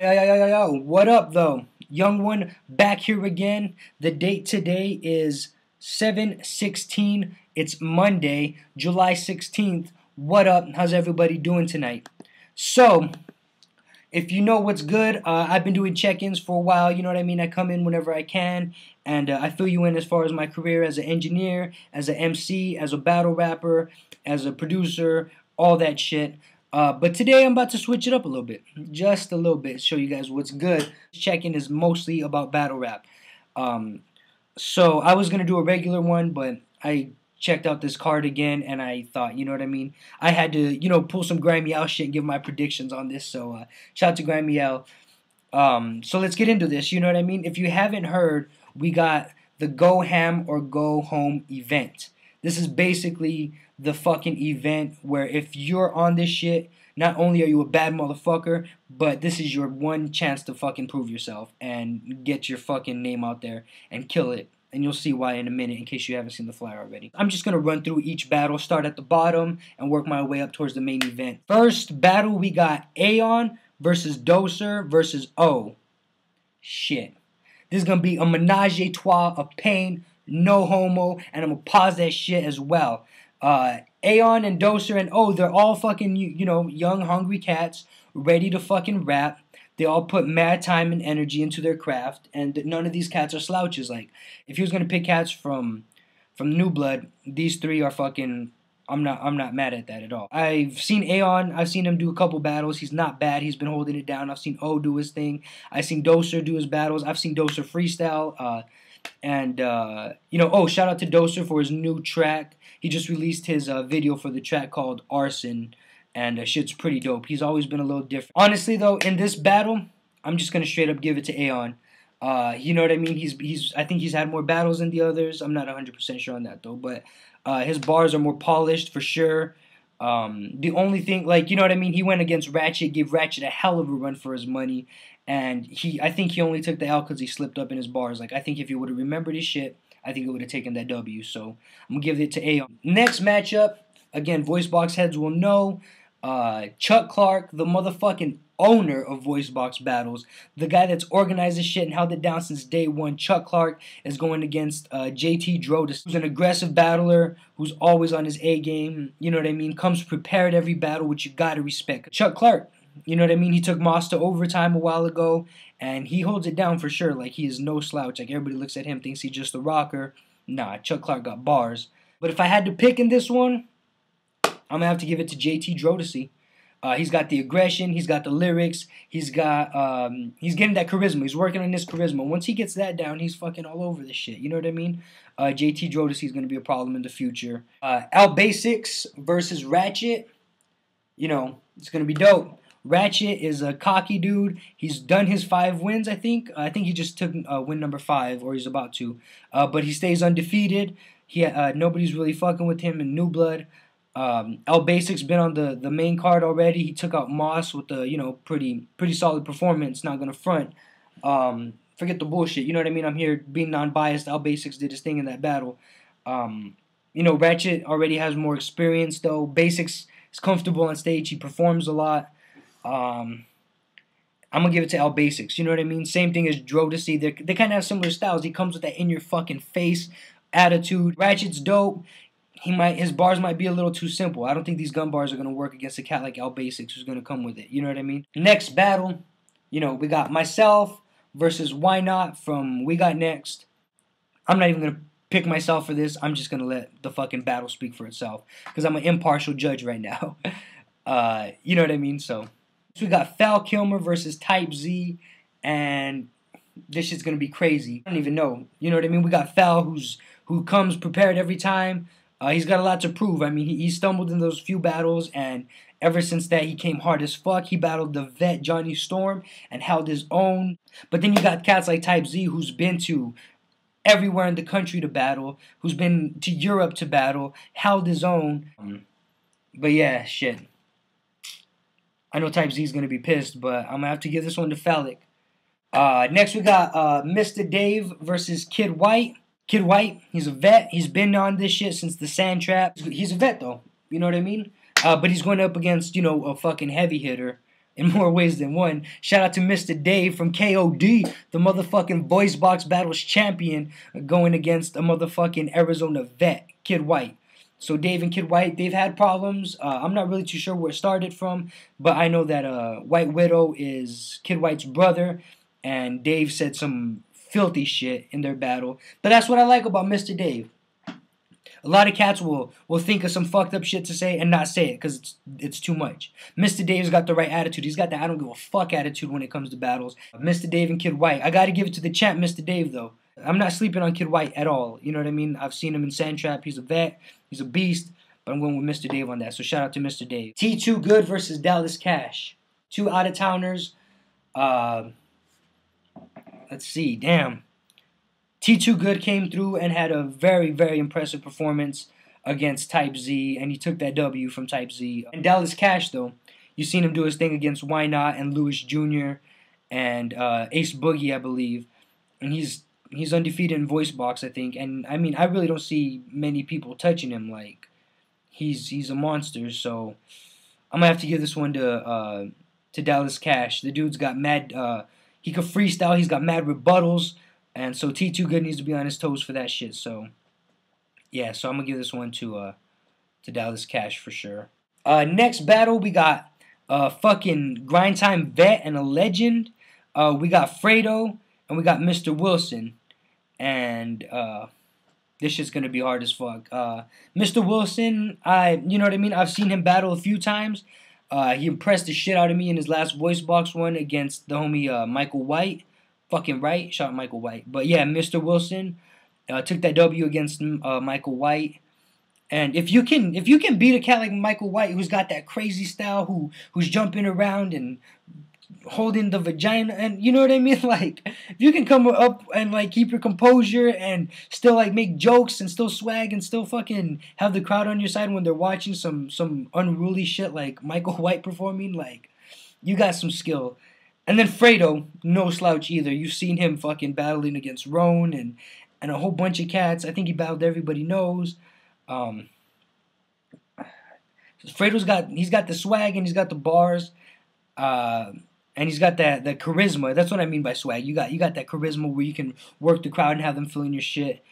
Yo, what up though? Young one back here again. The date today is 7/16. It's Monday, July 16th. What up? How's everybody doing tonight? So, if you know what's good, I've been doing check-ins for a while, you know what I mean? I come in whenever I can, and I fill you in as far as my career as an engineer, as an MC, as a battle rapper, as a producer, all that shit. But today I'm about to switch it up a little bit, just a little bit, show you guys what's good. Check-in is mostly about battle rap. So I was gonna do a regular one, but I checked out this card again, and I thought, you know what I mean? I had to, pull some Grimy Al shit and give my predictions on this. So shout out to Grimy Al. So let's get into this. You know what I mean? If you haven't heard, we got the Go Ham or Go Home event. This is basically the fucking event where if you're on this shit, not only are you a bad motherfucker, but this is your one chance to fucking prove yourself and get your fucking name out there and kill it. And you'll see why in a minute in case you haven't seen the flyer already. I'm just going to run through each battle, start at the bottom, and work my way up towards the main event. First battle, we got Aeon versus Doser versus O. Shit. This is going to be a menage a trois of pain, no homo, and I'm going to pause that shit as well. Aeon and Doser and O, they're all fucking, young, hungry cats, ready to fucking rap. They all put mad time and energy into their craft, and none of these cats are slouches. Like, if he was gonna pick cats from New Blood, these three are fucking. I'm not mad at that at all. I've seen Aeon. I've seen him do a couple battles. He's not bad. He's been holding it down. I've seen O do his thing. I've seen Doser do his battles. I've seen Doser freestyle. Shout out to Doser for his new track. He just released his video for the track called Arson. And shit's pretty dope. He's always been a little different. Honestly, though, in this battle, I'm just gonna straight up give it to Aeon. You know what I mean? I think he's had more battles than the others. I'm not 100% sure on that though, but his bars are more polished for sure. The only thing, you know what I mean? He went against Ratchet, gave Ratchet a hell of a run for his money, and I think he only took the L because he slipped up in his bars. I think if he would have remembered his shit, I think it would have taken that W. So I'm gonna give it to Aeon. Next matchup, again, VoiceBox heads will know. Chuck Clark, the motherfucking owner of VoiceBox battles, the guy that's organized this shit and held it down since day one. Chuck Clark is going against JT Drodis, who's an aggressive battler, who's always on his A game, you know what I mean, comes prepared every battle, which you gotta respect. Chuck Clark, you know what I mean, he took Moss to overtime a while ago, and he holds it down for sure. He is no slouch. Everybody looks at him, thinks he's just a rocker. Nah, Chuck Clark got bars. But if I had to pick in this one, I'm going to have to give it to JT Drodis. He's got the aggression. He's got the lyrics. He's getting that charisma. He's working on this charisma. Once he gets that down, he's fucking all over this shit. You know what I mean? JT Drodis is going to be a problem in the future. Al Basics versus Ratchet. It's going to be dope. Ratchet is a cocky dude. He's done his 5 wins, I think. I think he just took win number 5, or he's about to. But he stays undefeated. Nobody's really fucking with him in New Blood. Al Basic's been on the main card already. He took out Moss with a pretty solid performance. Not gonna front. Forget the bullshit. You know what I mean? I'm here being non-biased. Al Basics did his thing in that battle. Ratchet already has more experience though. Basics is comfortable on stage. He performs a lot. I'm gonna give it to Al Basics. You know what I mean? Same thing as Drodis. They kind of have similar styles. He comes with that in your fucking face attitude. Ratchet's dope. His bars might be a little too simple. I don't think these gun bars are going to work against a cat like Al Basics who's going to come with it. You know what I mean? Next battle, we got myself versus Why Not from We Got Next. I'm not even going to pick myself for this. I'm just going to let the fucking battle speak for itself because I'm an impartial judge right now. You know what I mean? So we got Val Kilmer versus Type Z, and this shit's going to be crazy. I don't even know. You know what I mean? We got Val who comes prepared every time. He's got a lot to prove. I mean, he stumbled in those few battles, and ever since that, he came hard as fuck. He battled the vet Johnny Storm and held his own. But then you got cats like Type Z, who's been to everywhere in the country to battle, who's been to Europe to battle, held his own. But yeah, shit. I know Type Z is going to be pissed, but I'm going to have to give this one to Phallic. Next, we got Mr. Dave versus Kid White. Kid White, he's a vet. He's been on this shit since the Sand Trap. He's a vet, though. You know what I mean? But he's going up against, a fucking heavy hitter. in more ways than one. Shout out to Mr. Dave from KOD, the motherfucking VoiceBox Battles champion, going against a motherfucking Arizona vet, Kid White. So Dave and Kid White, they've had problems. I'm not really too sure where it started from, but I know that White Widow is Kid White's brother, and Dave said some filthy shit in their battle. But that's what I like about Mr. Dave. A lot of cats will think of some fucked up shit to say and not say it because it's too much. Mr. Dave's got the right attitude. He's got the I don't give a fuck attitude when it comes to battles. Mr. Dave and Kid White. I got to give it to the champ, Mr. Dave, though. I'm not sleeping on Kid White at all. You know what I mean? I've seen him in Sandtrap. He's a vet. He's a beast. But I'm going with Mr. Dave on that. So shout out to Mr. Dave. T2 Good versus Dallas Cash. Two out-of-towners. Let's see. Damn. T2 Good came through and had a very, very impressive performance against Type Z, and he took that W from Type Z. And Dallas Cash, though, you seen him do his thing against Why Not and Lewis Jr. and Ace Boogie, I believe. And he's undefeated in VoiceBox, I think. And I mean, I really don't see many people touching him. Like, he's a monster. So I'm gonna have to give this one to Dallas Cash. The dude's got mad. He could freestyle. He's got mad rebuttals. And so T2 Good needs to be on his toes for that shit. So yeah, so I'm gonna give this one to Dallas Cash for sure. Next battle we got fucking Grind Time vet and a legend. We got Fredo and we got Mr. Wilson. And this shit's gonna be hard as fuck. Mr. Wilson, you know what I mean? I've seen him battle a few times. He impressed the shit out of me in his last VoiceBox one against the homie Michael White. Fucking right, shout out Michael White. But yeah, Mr. Wilson took that W against Michael White. And if you can beat a cat like Michael White, who's got that crazy style, who's jumping around and holding the vagina, and you know what I mean, like if you can come up and like keep your composure and still like make jokes and still swag and still fucking have the crowd on your side when they're watching some unruly shit like Michael White performing, like you got some skill. And then Fredo, no slouch either. You've seen him fucking battling against Roan and a whole bunch of cats. I think he battled Everybody Knows. Fredo's got the swag and he's got the bars, and he's got that charisma. That's what I mean by swag. You got that charisma where you can work the crowd and have them feeling your shit.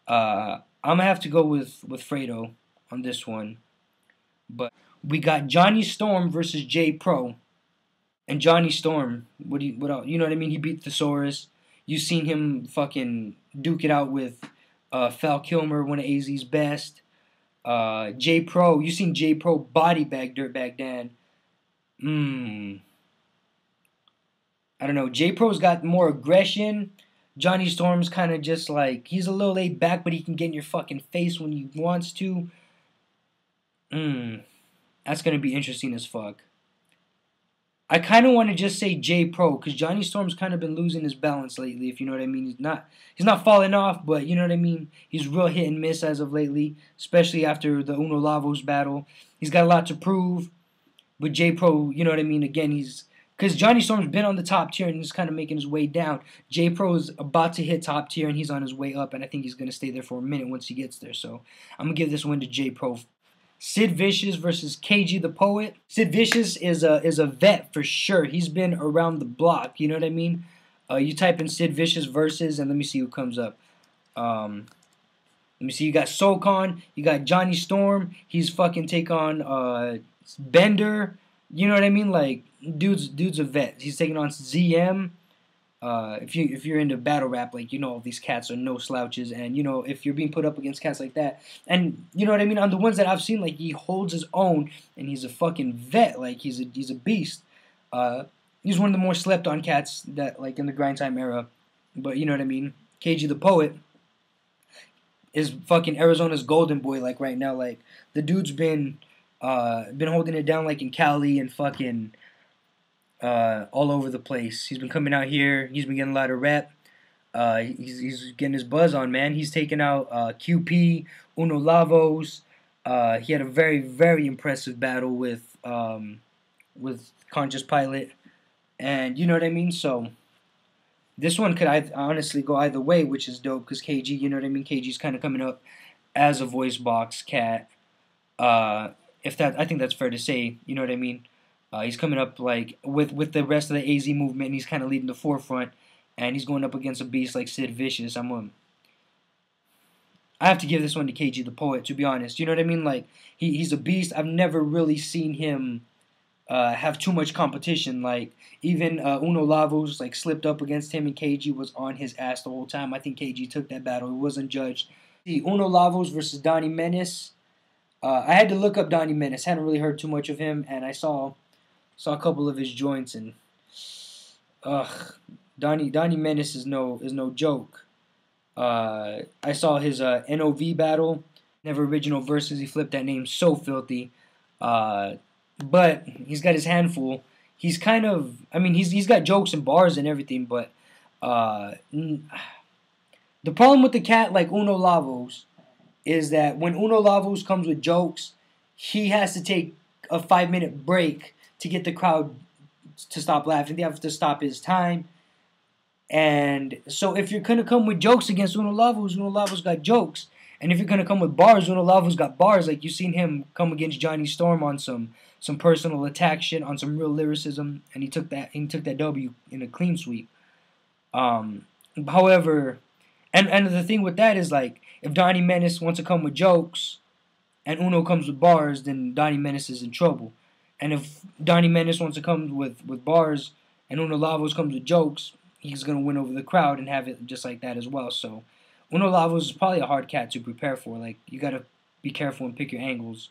I'm gonna have to go with Fredo on this one. But we got Johnny Storm versus J Pro. And Johnny Storm, what else? You know what I mean? He beat Thesaurus. You've seen him fucking duke it out with Val Kilmer, one of AZ's best. J Pro, you seen J Pro body bag Dirtbag Dan. I don't know. J Pro's got more aggression. Johnny Storm's kind of just like, he's a little laid back, but he can get in your fucking face when he wants to. That's gonna be interesting as fuck. I kind of want to just say J Pro because Johnny Storm's kind of been losing his balance lately, if you know what I mean. He's not falling off, but you know what I mean. He's real hit and miss as of lately, especially after the Uno Lavos battle. He's got a lot to prove, but J Pro, you know what I mean. Again, because Johnny Storm's been on the top tier and he's kind of making his way down. J Pro is about to hit top tier and he's on his way up, and I think he's gonna stay there for a minute once he gets there. So I'm gonna give this one to J Pro. Sid Vicious versus KG the Poet. Sid Vicious is a vet for sure. He's been around the block. You know what I mean? You type in Sid Vicious versus, and let me see who comes up. Let me see. You got SoCon. You got Johnny Storm. He's fucking take on Bender. You know what I mean? Like dude's a vet. He's taking on ZM. If you're into battle rap, like, you know, these cats are no slouches, and you know, if you're being put up against cats like that, and you know what I mean, on the ones that I've seen, like, he holds his own and he's a fucking vet. Like, he's a beast. He's one of the more slept on cats that, like, in the grind time era. But you know what I mean. KG the Poet is fucking Arizona's golden boy, like, right now. Like, the dude's been holding it down, like, in Cali and fucking all over the place. He's been coming out here. He's been getting a lot of rep. He's getting his buzz on, man. He's taking out QP, Uno Lavos. He had a very, very impressive battle with Conscious Pilot. And you know what I mean? So this one could honestly go either way, which is dope because KG, you know what I mean? KG's kind of coming up as a VoiceBox cat. I think that's fair to say, you know what I mean? He's coming up like with the rest of the AZ movement, and he's kind of leading the forefront, and he's going up against a beast like Sid Vicious. I have to give this one to KG the Poet, to be honest. You know what I mean? Like he's a beast. I've never really seen him have too much competition. Like even Uno Lavos like slipped up against him, and KG was on his ass the whole time. I think KG took that battle. It wasn't judged. The Uno Lavos versus Donnie Menace. I had to look up Donnie Menace. Hadn't really heard too much of him, and I saw a couple of his joints, and Donnie Menace is no joke. I saw his NOV battle, Never Original Versus. He flipped that name so filthy. But he's got his handful. He's kind of, I mean, he's got jokes and bars and everything, but the problem with the cat like Uno Lavos is that when Uno Lavos comes with jokes, he has to take a 5-minute break to get the crowd to stop laughing. They have to stop his time. And so if you're going to come with jokes against Uno Lavos got jokes. And if you're going to come with bars, Uno Lavos got bars. Like you seen him come against Johnny Storm on some personal attack shit, on some real lyricism, and he took that W in a clean sweep. However, and the thing with that is like if Donnie Menace wants to come with jokes and Uno comes with bars, then Donnie Menace is in trouble. And if Donnie Menace wants to come with bars and Uno Lavos comes with jokes, he's gonna win over the crowd and have it just like that as well. So Uno Lavos is probably a hard cat to prepare for. Like you gotta be careful and pick your angles.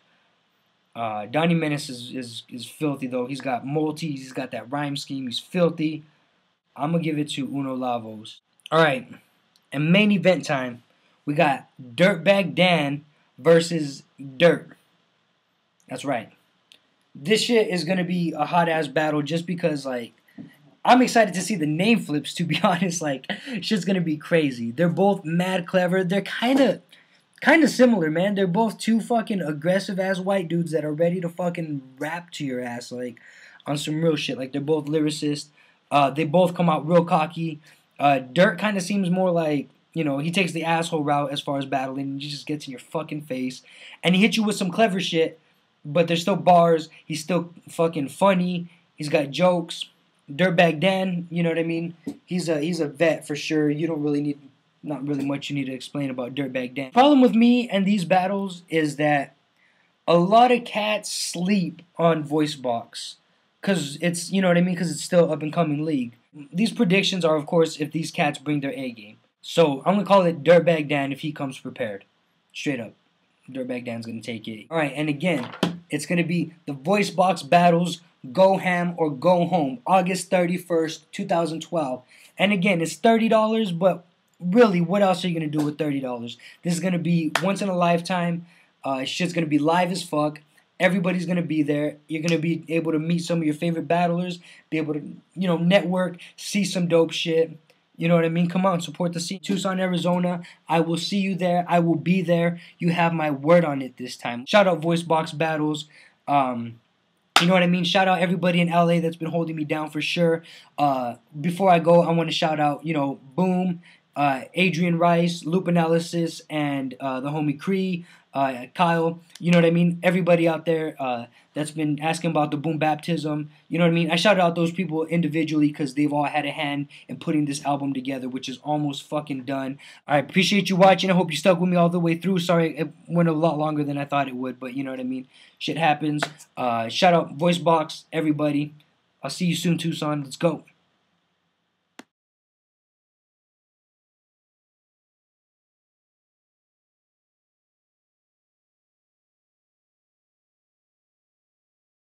Donnie Menace is filthy though. He's got multis, he's got that rhyme scheme, he's filthy. I'm gonna give it to Uno Lavos. Alright, and main event time, we got Dirtbag Dan versus Dirt. That's right. This shit is gonna be a hot ass battle just because like I'm excited to see the name flips, to be honest. Like shit's gonna be crazy. They're both mad clever. They're kinda similar, man. They're both two fucking aggressive ass white dudes that are ready to fucking rap to your ass, like on some real shit. Like they're both lyricists. They both come out real cocky. Dirt kind of seems more like, you know, he takes the asshole route as far as battling. He just gets in your fucking face, and he hits you with some clever shit. But there's still bars. He's still fucking funny. He's got jokes. Dirtbag Dan, you know what I mean? He's a vet for sure. You don't really need. Not really much you need to explain about Dirtbag Dan. Problem with me and these battles is that a lot of cats sleep on VoiceBox because it's, you know what I mean, because it's still up and coming league. These predictions are, of course, if these cats bring their A game. So I'm gonna call it Dirtbag Dan if he comes prepared. Straight up, Dirtbag Dan's gonna take it. All right, and again, it's gonna be the VoiceBox battles. Go ham or go home. August 31st, 2012. And again, it's $30, but really, what else are you going to do with $30? This is going to be once in a lifetime. Shit's going to be live as fuck. Everybody's going to be there. You're going to be able to meet some of your favorite battlers, be able to, you know, network, see some dope shit. You know what I mean? Come on, support the scene. Tucson, Arizona. I will see you there. I will be there. You have my word on it this time. Shout out VoiceBox Battles. You know what I mean? Shout out everybody in LA that's been holding me down for sure. Before I go, I want to shout out, you know, Boom, Adrian Rice, Loop Analysis, and the homie Cree, Kyle. You know what I mean? Everybody out there that's been asking about the Boom Baptism. You know what I mean? I shout out those people individually because they've all had a hand in putting this album together, which is almost fucking done. I appreciate you watching. I hope you stuck with me all the way through. Sorry, it went a lot longer than I thought it would, but you know what I mean? Shit happens. Shout out VoiceBox, everybody. I'll see you soon, Tucson. Let's go.